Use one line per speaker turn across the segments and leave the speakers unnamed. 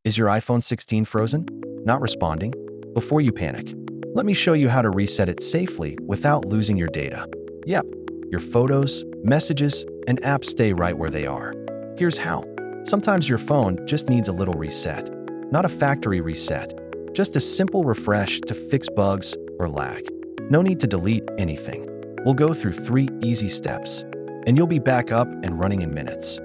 Is your iPhone 16 frozen? Not responding? Before you panic, let me show you how to reset it safely without losing your data. Yep, your photos, messages, and apps stay right where they are. Here's how. Sometimes your phone just needs a little reset. Not a factory reset, just a simple refresh to fix bugs or lag. No need to delete anything. We'll go through 3 easy steps, and you'll be back up and running in minutes.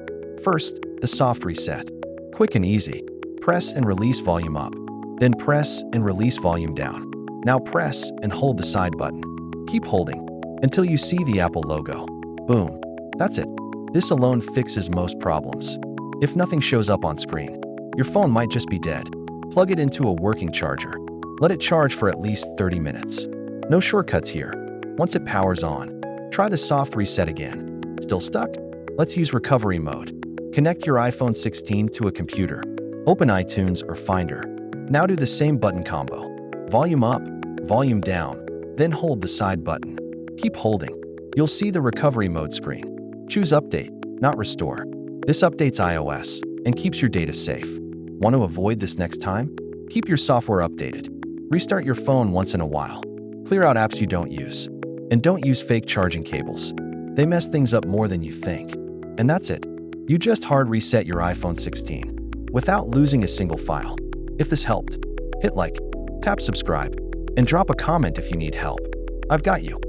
First, the soft reset. Quick and easy. Press and release volume up, then press and release volume down. Now press and hold the side button. Keep holding until you see the Apple logo. Boom. That's it. This alone fixes most problems. If nothing shows up on screen, your phone might just be dead. Plug it into a working charger. Let it charge for at least 30 minutes. No shortcuts here. Once it powers on, try the soft reset again. Still stuck? Let's use recovery mode. Connect your iPhone 16 to a computer. Open iTunes or Finder. Now do the same button combo. Volume up, volume down, then hold the side button. Keep holding. You'll see the recovery mode screen. Choose Update, not Restore. This updates iOS and keeps your data safe. Want to avoid this next time? Keep your software updated. Restart your phone once in a while. Clear out apps you don't use. And don't use fake charging cables. They mess things up more than you think. And that's it. You just hard reset your iPhone 16 without losing a single file. If this helped, hit like, tap subscribe, and drop a comment if you need help. I've got you.